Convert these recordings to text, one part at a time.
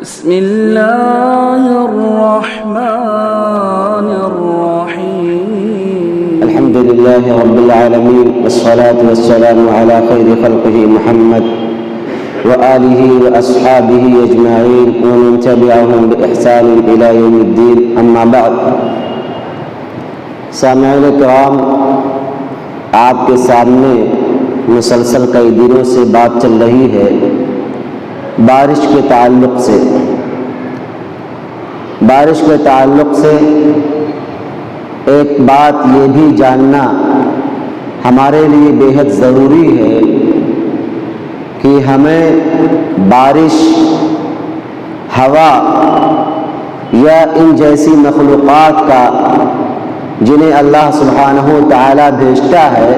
بسم اللہ الرحمن الرحیم الحمد للہ رب العالمین والصلاة والسلام على خیر خلقہ محمد وآلہ واصحابہ اجمعین ومن تبعهم بإحسان الى یوم الدین اما بعد۔ سامعین کرام، آپ کے سامنے مسلسل کئی دنوں سے بات چل رہی ہے بارش کے تعلق سے۔ بارش کے تعلق سے ایک بات یہ بھی جاننا ہمارے لیے بے حد ضروری ہے کہ ہمیں بارش، ہوا یا ان جیسی مخلوقات کا جنہیں اللہ سبحانہ تعالی بھیجتا ہے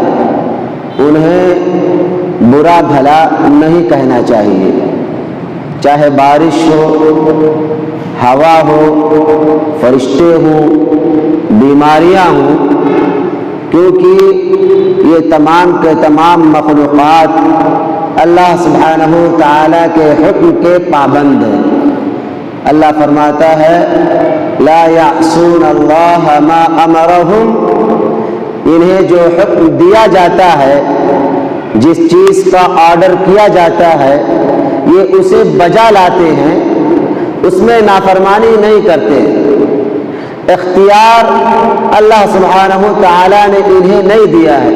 انہیں برا بھلا نہیں کہنا چاہیے، چاہے بارش ہو، ہوا ہو، فرشتے ہوں، بیماریاں ہوں، کیونکہ یہ تمام کے تمام مخلوقات اللہ سبحانہ تعالیٰ کے حکم کے پابند ہیں۔ اللہ فرماتا ہے لا یعصون اللہ ما امرہم، انہیں جو حکم دیا جاتا ہے، جس چیز کا آرڈر کیا جاتا ہے یہ اسے بجا لاتے ہیں، اس میں نافرمانی نہیں کرتے۔ اختیار اللہ سبحانہ تعالیٰ نے انہیں نہیں دیا ہے،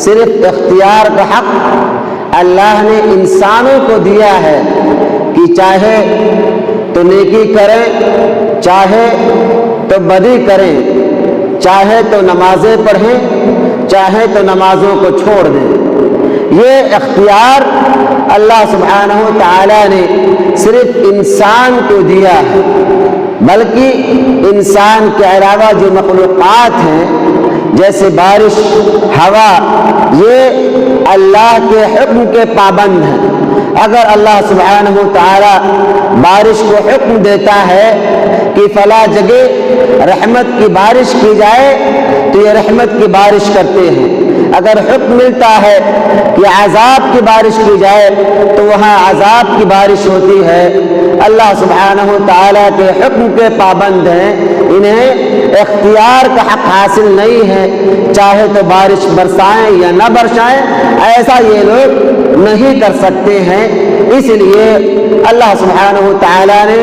صرف اختیار کا حق اللہ نے انسانوں کو دیا ہے کہ چاہے تو نیکی کریں، چاہے تو بدی کریں، چاہے تو نمازیں پڑھیں، چاہے تو نمازوں کو چھوڑ دیں۔ یہ اختیار اللہ سبحانہ تعالیٰ نے صرف انسان کو دیا ہے، بلکہ انسان کے علاوہ جو مخلوقات ہیں جیسے بارش، ہوا، یہ اللہ کے حکم کے پابند ہیں۔ اگر اللہ سبحانہ تعالیٰ بارش کو حکم دیتا ہے کہ فلاں جگہ رحمت کی بارش کی جائے تو یہ رحمت کی بارش کرتے ہیں، اگر حکم ملتا ہے کہ عذاب کی بارش کی جائے تو وہاں عذاب کی بارش ہوتی ہے۔ اللہ سبحانہ تعالیٰ کے حکم کے پابند ہیں، انہیں اختیار کا حق حاصل نہیں ہے، چاہے تو بارش برسائیں یا نہ برسائیں، ایسا یہ لوگ نہیں کر سکتے ہیں۔ اس لیے اللہ سبحانہ تعالیٰ نے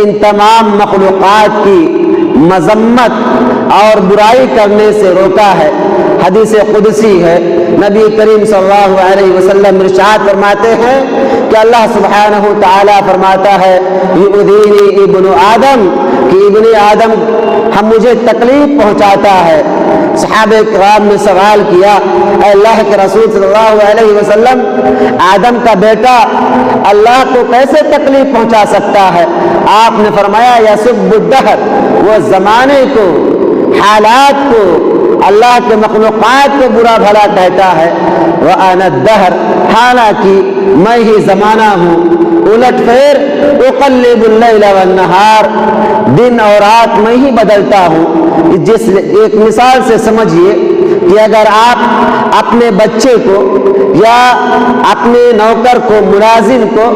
ان تمام مخلوقات کی مذمت اور برائی کرنے سے روکا ہے۔ حدیث قدسی ہے، نبی کریم صلی اللہ علیہ وسلم ارشاد فرماتے ہیں کہ اللہ سبحانہ تعالیٰ فرماتا ہے یؤذینی ابن آدم، کہ ابن آدم مجھے تکلیف پہنچاتا ہے۔ صحابہ کرام نے سوال کیا اے اللہ کے رسول صلی اللہ علیہ وسلم، آدم کا بیٹا اللہ کو کیسے تکلیف پہنچا سکتا ہے؟ آپ نے فرمایا یسب الدہر، وہ زمانے کو، حالات کو، اللہ کے مخلوقات کو برا بھلا کہتا ہے۔ وَأَنَا الدَّهْرُ، حالانکہ میں ہی زمانہ ہوں، الٹ پھیر اقلب اللیل والنہار، دن اور رات میں ہی بدلتا ہوں۔ ایک مثال سے سمجھیے کہ اگر آپ اپنے بچے کو یا اپنے نوکر کو، ملازم کو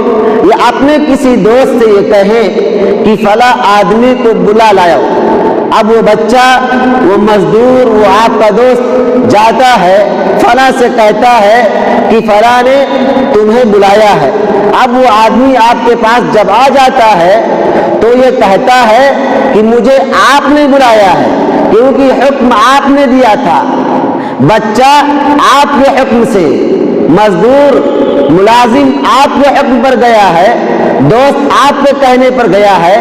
یا اپنے کسی دوست سے یہ کہیں کہ فلاں آدمی کو بلا لاؤ، اب وہ بچہ، وہ مزدور، وہ آپ کا دوست جاتا ہے فلاں سے کہتا ہے کہ فلاں نے تمہیں بلایا ہے۔ اب وہ آدمی آپ کے پاس جب آ جاتا ہے تو یہ کہتا ہے کہ مجھے آپ نے بلایا ہے، کیونکہ حکم آپ نے دیا تھا۔ بچہ آپ کے حکم سے، مزدور، ملازم آپ کے حکم پر گیا ہے، دوست آپ کے کہنے پر گیا ہے،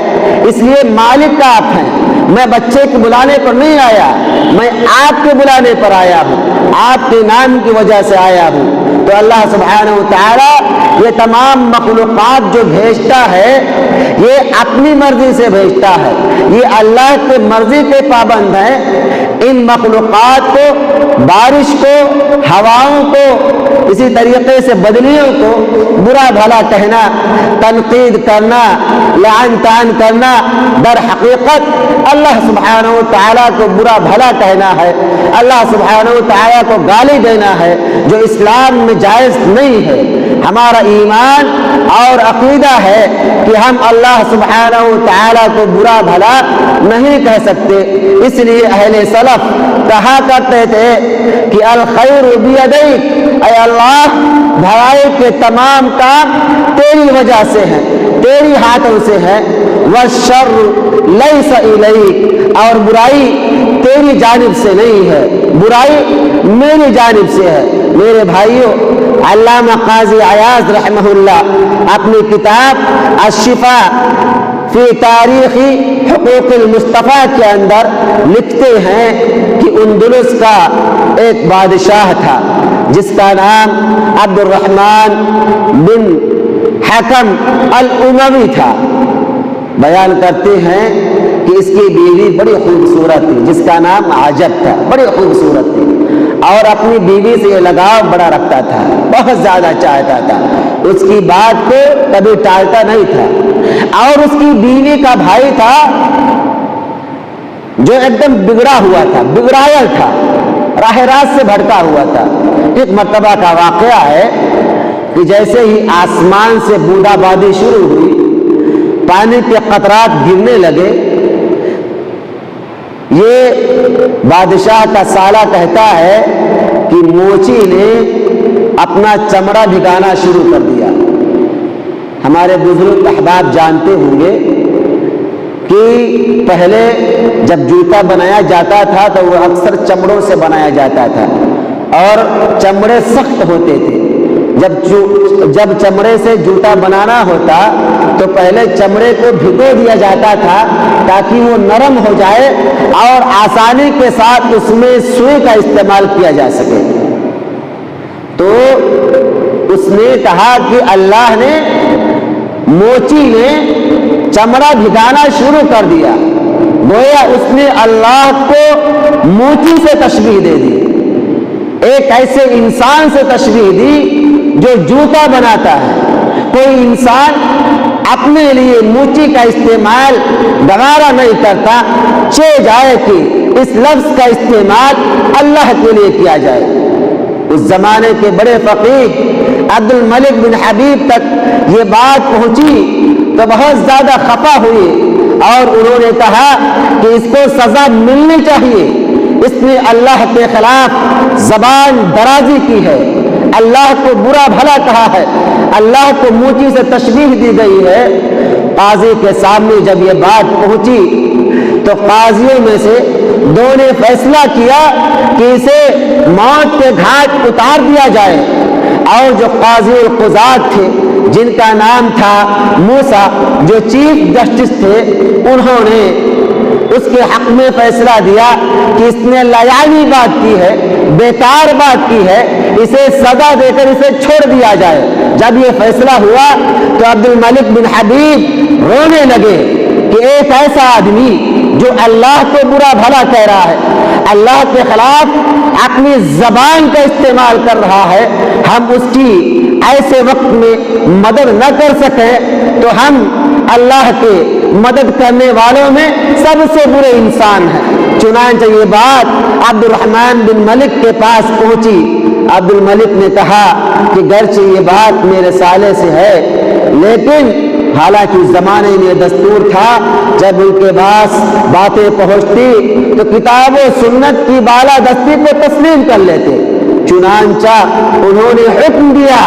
اس لیے مالک کا آپ ہیں۔ میں بچے کے بلانے پر نہیں آیا، میں آپ کے بلانے پر آیا ہوں، آپ کے نام کی وجہ سے آیا ہوں۔ تو اللہ سبحانہ وتعالی یہ تمام مخلوقات جو بھیجتا ہے یہ اپنی مرضی سے بھیجتا ہے، یہ اللہ کے مرضی کے پابند ہیں۔ ان مخلوقات کو، بارش کو، ہواؤں کو، اسی طریقے سے بدلیوں کو برا بھلا کہنا، تنقید کرنا، لعن طعن کرنا، در حقیقت اللہ سبحانہ وتعالی کو برا بھلا کہنا ہے، اللہ سبحانہ وتعالی کو گالی دینا ہے، جو اسلام میں جائز نہیں ہے۔ ہمارا ایمان اور عقیدہ ہے کہ ہم اللہ سبحانہ و تعالیٰ کو برا بھلا نہیں کہہ سکتے۔ اس لیے اہل سلف کہا کرتے تھے کہ الخیر بیدیک، اے اللہ بھلائی کے تمام کام تیری وجہ سے ہیں، تیری ہاتھوں سے ہے، والشر لیس الیک، اور برائی تیری جانب سے نہیں ہے، برائی میری جانب سے ہے۔ میرے بھائیوں، علامہ قاضی عیاض رحمہ اللہ اپنی کتاب الشفاء فی تاریخ حقوق المصطفیٰ کے اندر لکھتے ہیں کہ اندلس کا ایک بادشاہ تھا جس کا نام عبد الرحمن بن حکم الاموی تھا۔ بیان کرتے ہیں کہ اس کی بیوی بڑی خوبصورت تھی جس کا نام عجب تھا، بڑی خوبصورت تھی، اور اپنی بیوی سے یہ لگاؤ بڑا رکھتا تھا، بہت زیادہ چاہتا تھا، اس کی بات کو کبھی ٹالتا نہیں تھا۔ اور اس کی بیوی کا بھائی تھا جو ایک دم بگڑا ہوا تھا، بگڑائل تھا، راہ راست سے بھٹکا ہوا تھا۔ ایک مرتبہ کا واقعہ ہے کہ جیسے ہی آسمان سے بوندا بادی شروع ہوئی، پانی کے قطرات گرنے لگے، یہ بادشاہ کا سالہ کہتا ہے کہ موچی نے اپنا چمڑا بھگانا شروع کر دیا۔ ہمارے بزرگ احباب جانتے ہوں گے کہ پہلے جب جوتا بنایا جاتا تھا تو وہ اکثر چمڑوں سے بنایا جاتا تھا اور چمڑے سخت ہوتے تھے۔ جب چمڑے سے جوتا بنانا ہوتا تو پہلے چمڑے کو بھگو دیا جاتا تھا تاکہ وہ نرم ہو جائے اور آسانی کے ساتھ اس میں سوئی کا استعمال کیا جا سکے۔ تو اس نے کہا کہ اللہ نے، موچی نے چمڑا بھگانا شروع کر دیا، گویا اس نے اللہ کو موچی سے تشبیہ دے دی، ایک ایسے انسان سے تشبیہ دی جو جوتا بناتا ہے۔ کوئی انسان اپنے لیے موچی کا استعمال گوارا نہیں کرتا، چاہے جائے کہ اس لفظ کا استعمال اللہ کے لیے کیا جائے۔ اس زمانے کے بڑے فقیہ عبد الملک بن حبیب تک یہ بات پہنچی تو بہت زیادہ خفا ہوئے اور انہوں نے کہا کہ اس کو سزا ملنی چاہیے، اس نے اللہ کے خلاف زبان درازی کی ہے، اللہ کو برا بھلا کہا ہے، اللہ کو موچی سے تشبیہ دی گئی ہے۔ قاضی کے سامنے جب یہ بات پہنچی تو قاضیوں میں سے دو نے فیصلہ کیا کہ اسے موت کے گھاٹ اتار دیا جائے، اور جو قاضی القضات تھے جن کا نام تھا موسیٰ، جو چیف جسٹس تھے، انہوں نے اس کے حق میں فیصلہ دیا کہ اس نے لایعنی بات کی ہے، بیکار بات کی ہے، اسے سزا دے کر اسے چھوڑ دیا جائے۔ جب یہ فیصلہ ہوا تو عبد الملک بن حبیب رونے لگے کہ ایک ایسا آدمی جو اللہ کو برا بھلا کہہ رہا ہے، اللہ کے خلاف اپنی زبان کا استعمال کر رہا ہے، ہم اس کی ایسے وقت میں مدد نہ کر سکیں تو ہم اللہ کے مدد کرنے والوں میں سب سے برے انسان ہیں۔ چنانچہ یہ بات عبد الرحمن بن ملک کے پاس پہنچی۔ عبد الملک نے کہا کہ گرچہ یہ بات میرے سالے سے ہے، لیکن حالانکہ اس زمانے میں دستور تھا جب ان کے پاس باتیں پہنچتی تو کتاب و سنت کی بالادستی کو تسلیم کر لیتے۔ چنانچہ انہوں نے حکم دیا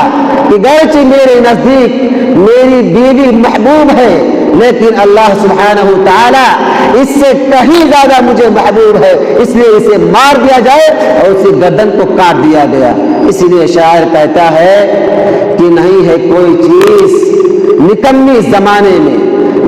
کہ گرچہ میرے نزدیک میری بیوی محبوب ہے، لیکن اللہ سبحانہ تعالی اس سے کہیں زیادہ مجھے محبوب ہے، اس لیے اسے مار دیا جائے، اور اسی گردن کو کاٹ دیا گیا۔ اسی لیے شاعر کہتا ہے کہ نہیں ہے کوئی چیز نکمی زمانے میں،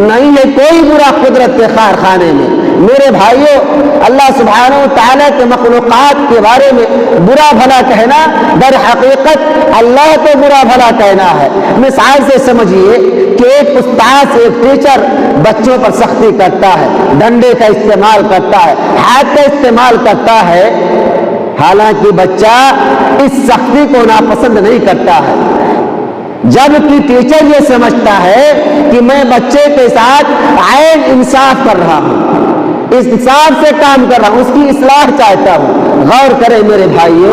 نہیں ہے کوئی برا قدرت کے کارخانے میں۔ میرے بھائیوں، اللہ سبحانہ و تعالیٰ کے مخلوقات کے بارے میں برا بھلا کہنا در حقیقت اللہ کو برا بھلا کہنا ہے۔ مثال سے سمجھیے کہ ایک استاد، ایک ٹیچر بچوں پر سختی کرتا ہے، ڈنڈے کا استعمال کرتا ہے، ہاتھ کا استعمال کرتا ہے، حالانکہ بچہ اس سختی کو ناپسند نہیں کرتا ہے، جبکہ ٹیچر یہ سمجھتا ہے کہ میں بچے کے ساتھ عین انصاف کر رہا ہوں، انصاف سے کام کر رہا ہوں، اس کی اصلاح چاہتا ہوں۔ غور کریں میرے بھائیوں،